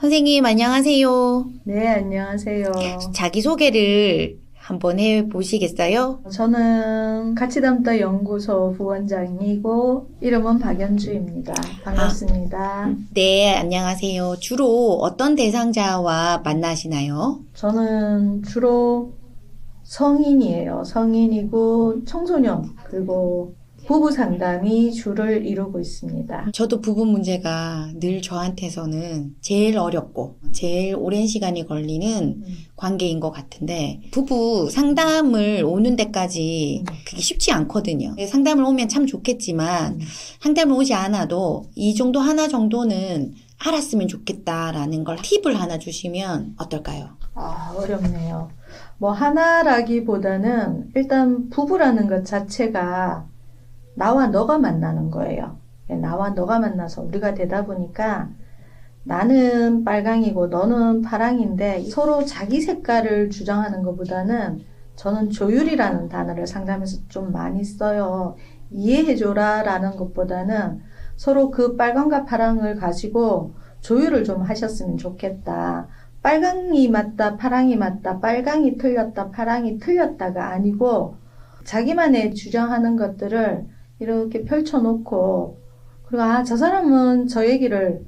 선생님, 안녕하세요. 네, 안녕하세요. 자기소개를 한번 해보시겠어요? 저는 가치담다 연구소 부원장이고 이름은 박연주입니다. 반갑습니다. 네, 안녕하세요. 주로 어떤 대상자와 만나시나요? 저는 주로 성인이에요. 성인이고 청소년 그리고 부부 상담이 주를 이루고 있습니다. 저도 부부 문제가 늘 저한테서는 제일 어렵고 제일 오랜 시간이 걸리는 관계인 것 같은데 부부 상담을 오는 데까지 그게 쉽지 않거든요. 상담을 오면 참 좋겠지만 상담을 오지 않아도 이 정도 하나 정도는 알았으면 좋겠다라는 걸 팁을 하나 주시면 어떨까요? 어렵네요. 뭐 하나라기보다는 일단 부부라는 것 자체가 나와 너가 만나는 거예요. 나와 너가 만나서 우리가 되다 보니까 나는 빨강이고 너는 파랑인데 서로 자기 색깔을 주장하는 것보다는 저는 조율이라는 단어를 상담에서 좀 많이 써요. 이해해줘라 라는 것보다는 서로 그 빨강과 파랑을 가지고 조율을 좀 하셨으면 좋겠다. 빨강이 맞다, 파랑이 맞다, 빨강이 틀렸다, 파랑이 틀렸다가 아니고 자기만의 주장하는 것들을 이렇게 펼쳐놓고 그리고 저 사람은 저 얘기를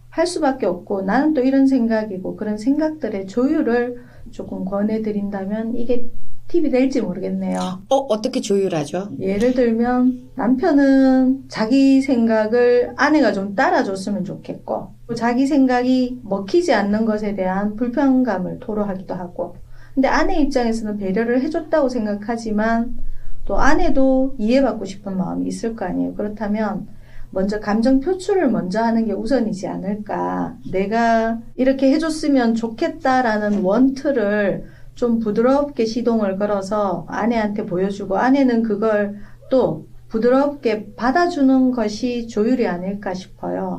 할 수밖에 없고 나는 또 이런 생각이고 그런 생각들의 조율을 조금 권해드린다면 이게 팁이 될지 모르겠네요. 어떻게 조율하죠? 예를 들면 남편은 자기 생각을 아내가 좀 따라줬으면 좋겠고 자기 생각이 먹히지 않는 것에 대한 불편감을 토로하기도 하고 근데 아내 입장에서는 배려를 해줬다고 생각하지만 또 아내도 이해받고 싶은 마음이 있을 거 아니에요. 그렇다면 먼저 감정 표출을 먼저 하는 게 우선이지 않을까. 내가 이렇게 해줬으면 좋겠다라는 원틀을 좀 부드럽게 시동을 걸어서 아내한테 보여주고 아내는 그걸 또 부드럽게 받아주는 것이 조율이 아닐까 싶어요.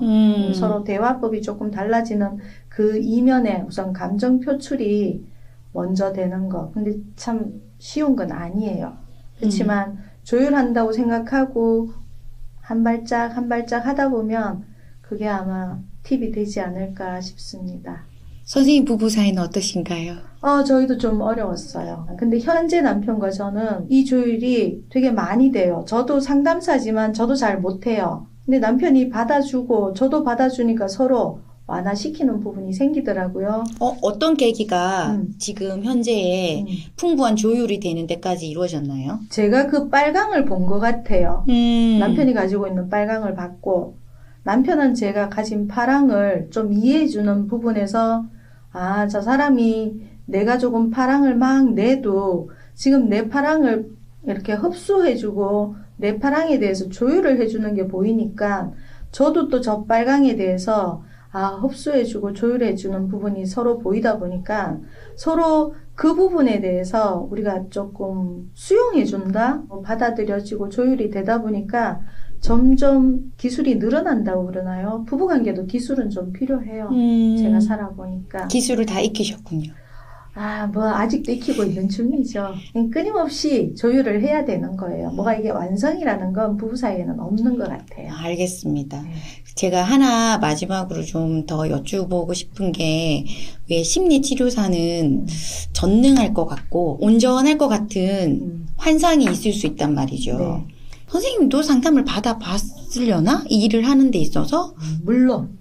서로 대화법이 조금 달라지는 그 이면에 우선 감정 표출이 먼저 되는 거. 근데 참 쉬운 건 아니에요. 그렇지만 조율한다고 생각하고 한 발짝 한 발짝 하다 보면 그게 아마 팁이 되지 않을까 싶습니다. 선생님 부부 사이는 어떠신가요? 저희도 좀 어려웠어요. 근데 현재 남편과 저는 이 조율이 되게 많이 돼요. 저도 상담사지만 저도 잘 못해요. 근데 남편이 받아주고 저도 받아주니까 서로 완화시키는 부분이 생기더라고요. 어떤 계기가 지금 현재의 풍부한 조율이 되는 데까지 이루어졌나요? 제가 그 빨강을 본 것 같아요. 남편이 가지고 있는 빨강을 봤고 남편은 제가 가진 파랑을 좀 이해해주는 부분에서 저 사람이 내가 조금 파랑을 막 내도 지금 내 파랑을 이렇게 흡수해주고 내 파랑에 대해서 조율을 해주는 게 보이니까 저도 또 저 빨강에 대해서 흡수해주고 조율해주는 부분이 서로 보이다 보니까 서로 그 부분에 대해서 우리가 조금 수용해준다? 받아들여지고 조율이 되다 보니까 점점 기술이 늘어난다고 그러나요? 부부관계도 기술은 좀 필요해요. 제가 살아보니까. 기술을 다 익히셨군요. 아직도 익히고 있는 중이죠. 끊임없이 조율을 해야 되는 거예요. 뭐가 이게 완성이라는 건 부부 사이에는 없는 것 같아요. 알겠습니다. 제가 하나 마지막으로 좀 더 여쭈보고 싶은 게 왜 심리치료사는 전능할 것 같고 온전할 것 같은 환상이 있을 수 있단 말이죠. 네. 선생님도 상담을 받아봤으려나? 이 일을 하는 데 있어서? 물론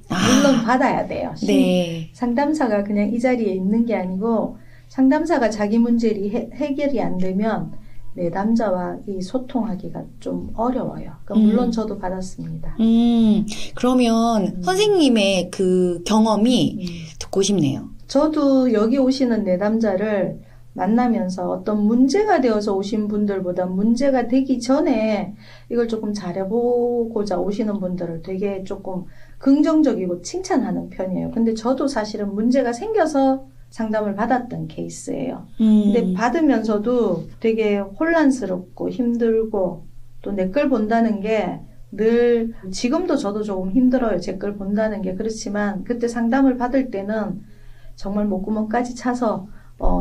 받아야 돼요. 네. 상담사가 그냥 이 자리에 있는 게 아니고 상담사가 자기 문제를 해결이 안 되면 내담자와 이 소통하기가 좀 어려워요. 그러니까 물론 저도 받았습니다. 그러면 선생님의 그 경험이 듣고 싶네요. 저도 여기 오시는 내담자를 만나면서 어떤 문제가 되어서 오신 분들보다 문제가 되기 전에 이걸 조금 잘해보고자 오시는 분들을 되게 조금 긍정적이고 칭찬하는 편이에요. 근데 저도 사실은 문제가 생겨서 상담을 받았던 케이스예요. 근데 받으면서도 되게 혼란스럽고 힘들고 또 내 걸 본다는 게 늘 지금도 저도 조금 힘들어요. 제 걸 본다는 게. 그렇지만 그때 상담을 받을 때는 정말 목구멍까지 차서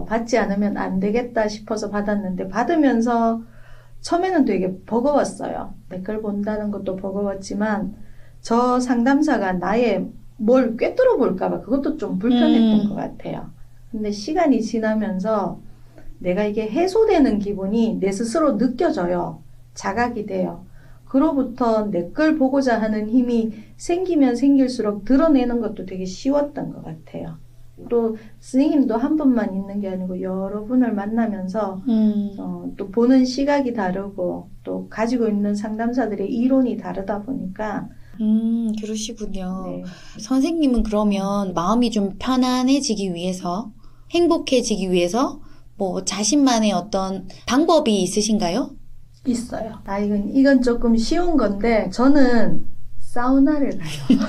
받지 않으면 안 되겠다 싶어서 받았는데 받으면서 처음에는 되게 버거웠어요. 내 걸 본다는 것도 버거웠지만 저 상담사가 나의 뭘 꿰뚫어 볼까봐 그것도 좀 불편했던 것 같아요. 근데 시간이 지나면서 내가 이게 해소되는 기분이 내 스스로 느껴져요. 자각이 돼요. 그로부터 내 걸 보고자 하는 힘이 생기면 생길수록 드러내는 것도 되게 쉬웠던 것 같아요. 또 스님도 한 분만 있는 게 아니고 여러 분을 만나면서 또 보는 시각이 다르고 또 가지고 있는 상담사들의 이론이 다르다 보니까 그러시군요. 네. 선생님은 그러면 마음이 좀 편안해지기 위해서, 행복해지기 위해서 뭐 자신만의 어떤 방법이 있으신가요? 있어요. 이건 조금 쉬운 건데 저는 사우나를 가요.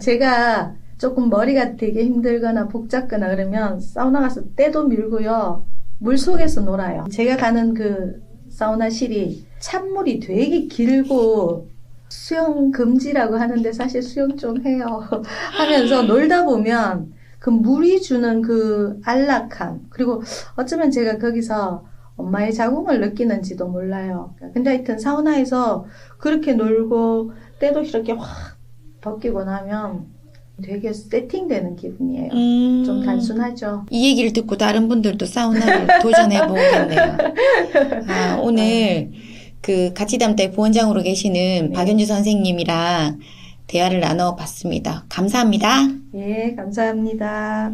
제가 조금 머리가 되게 힘들거나 복잡거나 그러면 사우나 가서 때도 밀고요. 물속에서 놀아요. 제가 가는 그 사우나실이 찬물이 되게 길고 수영 금지라고 하는데 사실 수영 좀 해요. 하면서 놀다 보면 그 물이 주는 그 안락함, 그리고 어쩌면 제가 거기서 엄마의 자궁을 느끼는지도 몰라요. 근데 하여튼 사우나에서 그렇게 놀고 때도 이렇게 확 벗기고 나면 되게 세팅되는 기분이에요. 좀 단순하죠. 이 얘기를 듣고 다른 분들도 사우나를 도전해 보겠네요. 오늘 그 가치담대 부원장으로 계시는 네. 박연주 선생님이랑 대화를 나눠봤습니다. 감사합니다. 예, 감사합니다.